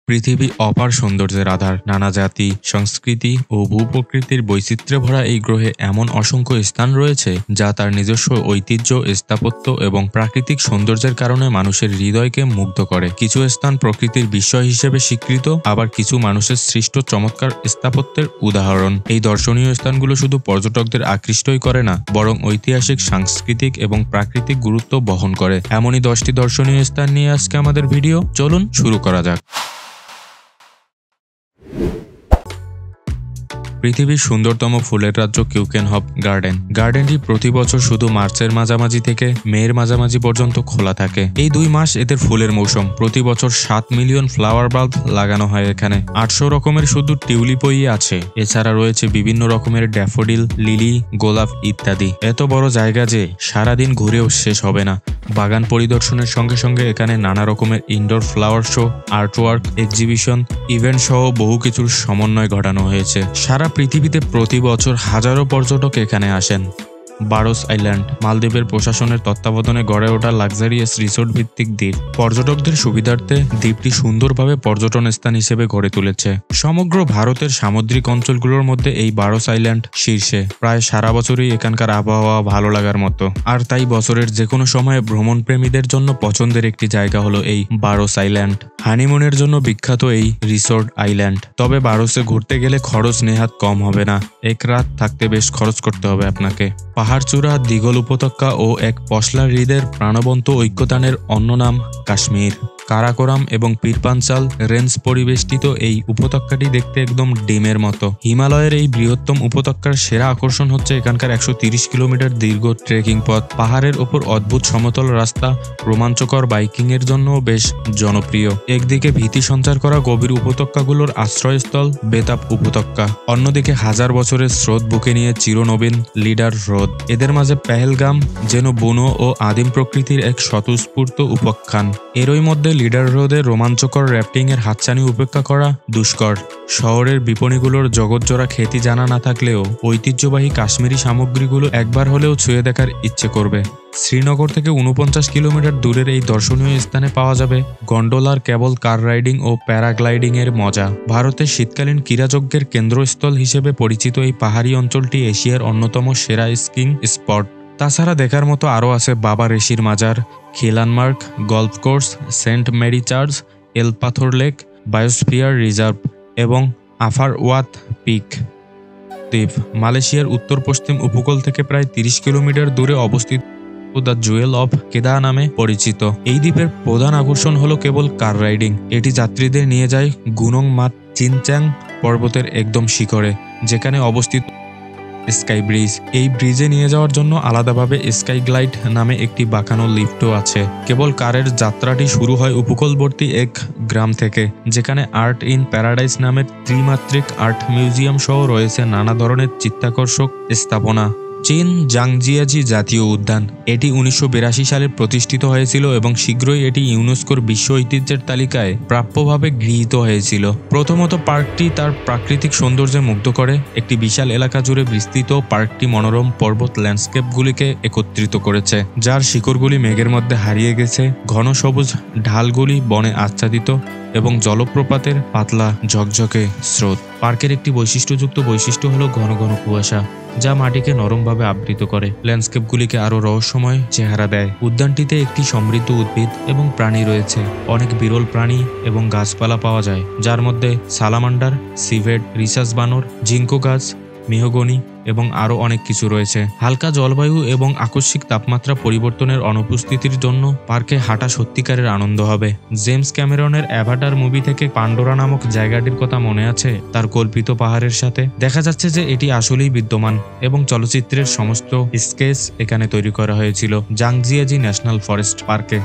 পৃথিবী অপার সৌন্দর্যের আধার। নানা জাতি, সংস্কৃতি ও ভূপ্রকৃতির বৈচিত্র্যে ভরা এই গ্রহে এমন অসংখ্য স্থান রয়েছে যা তার নিজস্ব ঐতিহ্য, স্থাপত্য এবং প্রাকৃতিক সৌন্দর্যের কারণে মানুষের হৃদয়কে মুগ্ধ করে। কিছু স্থান প্রকৃতির বিস্ময় হিসেবে স্বীকৃত, আবার কিছু মানুষের সৃষ্ট চমৎকার স্থাপত্যের উদাহরণ। এই দর্শনীয় স্থানগুলো শুধু পর্যটকদের আকৃষ্টই করে না, বরং ঐতিহাসিক, সাংস্কৃতিক এবং প্রাকৃতিক গুরুত্ব বহন করে। এমনই 10টি দর্শনীয় স্থান নিয়ে আজকে আমাদের ভিডিও। চলুন শুরু করা যাক। পৃথিবীর সুন্দরতম ফুলের রাজ্য কিউকেনহফ গার্ডেন। গার্ডেনটি প্রতি বছর শুধু মার্চের মাঝামাঝি থেকে মের মাঝামাঝি পর্যন্ত খোলা থাকে। এই 2 মাস এদের ফুলের মৌসুম। প্রতি বছর 7 মিলিয়ন ফ্লাওয়ার বাল্ব লাগানো হয় এখানে। 800 রকমের শুধু টিউলিপই আছে। এছাড়া রয়েছে বিভিন্ন রকমের ড্যাফোডিল, লিলি, গোলাপ ইত্যাদি। এত বড় জায়গা যে সারাদিন ঘুরেও শেষ হবে না। বাগান পরিদর্শনের সঙ্গে সঙ্গে এখানে নানা রকমের indoor flower show, artwork, exhibition, event সহ বহু কিছুর সমন্বয় ঘটানো হয়েছে। সারা পৃথিবীতে প্রতি বছর হাজারো পর্যটক এখানে আসেন। বারোস আইল্যান্ড মালদ্বীপের প্রশাসনের তত্ত্বাবধানে গড়ে ওঠা লাক্সারিয়াস রিসোর্ট ভিত্তিক দ্বীপ। পর্যটকদের সুবিধার্থে দ্বীপটি সুন্দরভাবে পর্যটন স্থান হিসেবে গড়ে তুলেছে। সমগ্র ভারতের সামুদ্রিক অঞ্চলগুলোর মধ্যে এই বারোস আইল্যান্ড শীর্ষে। প্রায় সারা বছরই এখানকার আবহাওয়া ভালো লাগার মতো, আর তাই বছরের যে কোনো সময়ে ভ্রমণ প্রেমীদের জন্য পছন্দের একটি জায়গা হলো এই বারোস আইল্যান্ড। হানিমুনের জন্য বিখ্যাত এই রিসোর্ট আইল্যান্ড। তবে বারোসে ঘুরতে গেলে খরচ নেহাত কম হবে না। এক রাত থাকতে বেশ খরচ করতে হবে আপনাকে। পাহাড়চূড়া, দিঘল উপত্যকা ও এক পশলা হ্রদের প্রাণবন্ত ঐক্যতানের অন্য নাম কাশ্মীর। কারাকোরাম এবং পীরপাঞ্চাল রেঞ্জ পরিবেষ্টিত এই উপত্যকাটি দেখতে একদম ডিমের মতো। হিমালয়ের এই বৃহত্তম উপত্যকার সেরা আকর্ষণ হচ্ছে এখানকার 130 কিলোমিটার দীর্ঘ ট্রেকিং পথ। পাহাড়ের ওপর অদ্ভুত সমতল রাস্তা রোমাঞ্চকর বাইকিং এর জন্য বেশ জনপ্রিয়। একদিকে ভীতি সঞ্চার করা গভীর উপত্যকাগুলোর আশ্রয়স্থল বেতাব উপত্যকা, অন্যদিকে হাজার বছরের স্রোত বুকে নিয়ে চিরনবীন লিডার হ্রদ। এদের মাঝে পেহেলগাম যেন বুনো ও আদিম প্রকৃতির এক স্বতঃস্ফূর্ত উপাখ্যান। এরই মধ্যে লিডার হ্রদে রোমাঞ্চকর র্যাফটিং এর হাতছানি উপেক্ষা করা দুষ্কর। শহরের বিপণীগুলোর জগৎজোড়া খ্যাতি জানা না থাকলেও ঐতিহ্যবাহী কাশ্মীরি সামগ্রীগুলো একবার হলেও ছুঁয়ে দেখার ইচ্ছে করবে। শ্রীনগর থেকে 49 কিলোমিটার দূরের এই দর্শনীয় স্থানে পাওয়া যাবে গন্ডোলার, কেবল কার রাইডিং ও প্যারাগ্লাইডিং এর মজা। ভারতের শীতকালীন ক্রীড়াযজ্ঞের কেন্দ্রস্থল হিসেবে পরিচিত এই পাহাড়ি অঞ্চলটি এশিয়ার অন্যতম সেরা স্কিং স্পট। তাছাড়া দেখার মতো আরও আছে বাবা ঋষির মাজার, Khilanmarg golf course, Saint Mary church, Alpather lake, biosphere reserve এবং আফারওয়াত পিক দ্বীপ। মালয়েশিয়ার উত্তর পশ্চিম উপকূল থেকে প্রায় 30 কিলোমিটার দূরে অবস্থিত দ্য জুয়েল অফ কেদা নামে পরিচিত এই দ্বীপের প্রধান আকর্ষণ হলো কেবল কার রাইডিং। এটি যাত্রীদের নিয়ে যায় গুনং মাত চিনচ্যাং পর্বতের একদম শিখরে, যেখানে অবস্থিত স্কাই ব্রিজ। এই ব্রিজে নিয়ে যাওয়ার জন্য আলাদাভাবে স্কাই গ্লাইড নামে একটি বাঁকানো লিফটও আছে। কেবল কারের যাত্রাটি শুরু হয় উপকূলবর্তী এক গ্রাম থেকে, যেখানে আর্ট ইন প্যারাডাইস নামের ত্রিমাত্রিক আর্ট মিউজিয়াম সহ রয়েছে নানা ধরনের চিত্তাকর্ষক স্থাপনা। চীন জাংজিয়াজি জাতীয় উদ্যান। এটি 1982 সালে প্রতিষ্ঠিত হয়েছিল এবং শীঘ্রই এটি ইউনেস্কোর বিশ্ব ঐতিহ্যের তালিকায় প্রাপ্যভাবে গৃহীত হয়েছিল। প্রথমত পার্কটি তার প্রাকৃতিক সৌন্দর্যে মুগ্ধ করে। একটি বিশাল এলাকা জুড়ে বিস্তৃত পার্কটি মনোরম পর্বত ল্যান্ডস্কেপগুলিকে একত্রিত করেছে, যার শিকড়গুলি মেঘের মধ্যে হারিয়ে গেছে। ঘন সবুজ ঢালগুলি বনে আচ্ছাদিত এবং জলপ্রপাতের পাতলা ঝকঝকে স্রোত। পার্কের একটি বৈশিষ্ট্যযুক্ত বৈশিষ্ট্য হলো ঘন ঘন কুয়াশা, যা মাটিকে নরমভাবে আবৃত করে ল্যান্ডস্কেপগুলিকে আরো রহস্যময় চেহারা দেয়। উদ্যানটিতে একটি সমৃদ্ধ উদ্ভিদ এবং প্রাণী রয়েছে। অনেক বিরল প্রাণী এবং গাছপালা পাওয়া যায়, যার মধ্যে সালামান্ডার, সিভেট, রিসাস বানর, জিঙ্কো গাছ, মেহগনি এবং আরও অনেক কিছু রয়েছে। হালকা জলবায়ু এবং আকস্মিক তাপমাত্রা পরিবর্তনের অনুপস্থিতির জন্য পার্কে হাঁটা সত্যিকারের আনন্দ হবে। জেমস ক্যামেরনের অ্যাভাটার মুভি থেকে পান্ডোরা নামক জায়গাটির কথা মনে আছে? তার কল্পিত পাহাড়ের সাথে দেখা যাচ্ছে যে এটি আসলেই বিদ্যমান এবং চলচ্চিত্রের সমস্ত স্কেচ এখানে তৈরি করা হয়েছিল জাংজিয়াজি ন্যাশনাল ফরেস্ট পার্কে।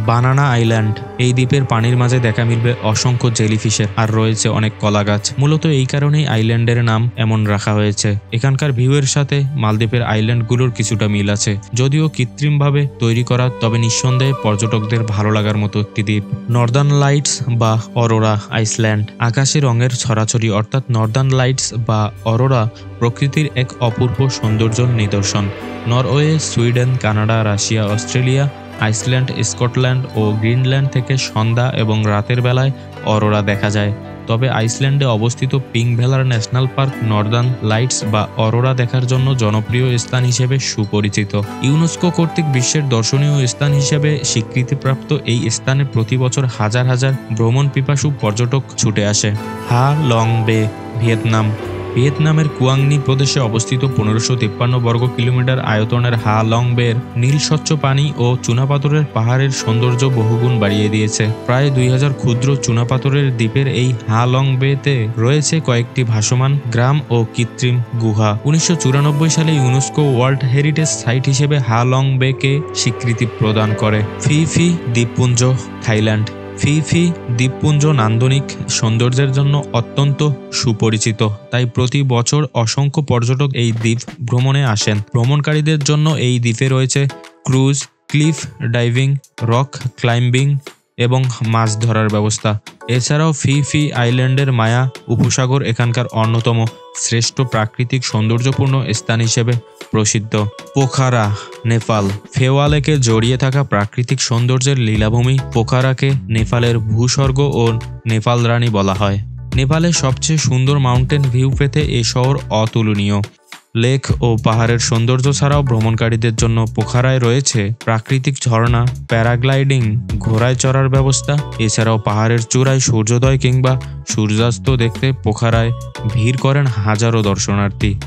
বানানা আইল্যান্ড। এই দ্বীপের পানির মাঝে দেখা মিলবে অসংখ্য জেলিফিশের, আর রয়েছে অনেক কলা গাছ। মূলত এই কারণেই আইল্যান্ডের নাম এমন রাখা হয়েছে। এখানকার ভিউয়ের সাথে মালদ্বীপের আইল্যান্ডগুলোর কিছুটা মিল আছে, যদিও কৃত্রিমভাবে তৈরি করা, তবে নিঃসন্দেহে পর্যটকদের ভালো লাগার মতো একটি দ্বীপ। নর্দার্ন লাইটস বা অরোরা আইসল্যান্ড। আকাশে রঙের ছড়াছড়ি অর্থাৎ নর্দার্ন লাইটস বা অরোরা প্রকৃতির এক অপূর্ব সৌন্দর্যের নিদর্শন। Norway, Sweden, Canada, Russia, Australia Iceland, Scotland ও গ্রিনল্যান্ড থেকে সন্ধ্যা এবং রাতের বেলায় অরোরা দেখা যায়। তবে আইসল্যান্ডে অবস্থিত Thingvellir national park northern lights বা অরোরা দেখার জন্য জনপ্রিয় স্থান হিসেবে সুপরিচিত। ইউনেস্কো কর্তৃক বিশ্বের দর্শনীয় স্থান হিসেবে স্বীকৃতিপ্রাপ্ত এই স্থানে প্রতি বছর হাজার হাজার ভ্রমণ পিপাসু পর্যটক ছুটে আসে। হা লং বে, ভিয়েতনাম। ভিয়েতনামের কুয়াংনি প্রদেশে অবস্থিত 1553 বর্গ কিলোমিটার আয়তনের হা লং বের নীল স্বচ্ছ পানি ও চুনাপাথরের পাহাড়ের সৌন্দর্য বহুগুণ বাড়িয়ে দিয়েছে। প্রায় 2000 ক্ষুদ্র চুনাপাথরের দ্বীপের এই হা লং বেতে রয়েছে কয়েকটি ভাসমান গ্রাম ও কৃত্রিম গুহা। 1994 সালে ইউনেস্কো ওয়ার্ল্ড হেরিটেজ সাইট হিসেবে হা লং বেকে স্বীকৃতি প্রদান করে। ফি ফি দ্বীপপুঞ্জ, থাইল্যান্ড। ফি ফি দ্বীপপুঞ্জ নান্দনিক সৌন্দর্যের জন্য অত্যন্ত সুপরিচিত, তাই প্রতি বছর অসংখ্য পর্যটক এই দ্বীপ ভ্রমণে আসেন। ভ্রমণকারীদের জন্য এই দ্বীপে রয়েছে cruise, cliff diving, rock climbing এবং মাছ ধরার ব্যবস্থা। এছাড়াও ফি ফি আইল্যান্ডের মায়া উপসাগর এখানকার অন্যতম শ্রেষ্ঠ প্রাকৃতিক সৌন্দর্যপূর্ণ স্থান হিসেবে প্রসিদ্ধ। পোখারা, নেপাল। ফেওয়া লেকে জড়িয়ে থাকা প্রাকৃতিক সৌন্দর্যের লীলাভূমি পোখারাকে নেপালের ভূস্বর্গ ও নেপাল রানী বলা হয়। নেপালের সবচেয়ে সুন্দর মাউন্টেন ভিউ পেতে এ শহর অতুলনীয়। লেক ও পাহাড়ের সৌন্দর্য ছাড়াও ভ্রমণকারীদের জন্য পোখারায় রয়েছে প্রাকৃতিক ঝর্ণা, প্যারাগ্লাইডিং, ঘোড়ায় চড়ার ব্যবস্থা। এছাড়াও পাহাড়ের চূড়ায় সূর্যোদয় কিংবা সূর্যাস্ত দেখতে পোখারায় ভিড় করেন হাজারো দর্শনার্থী।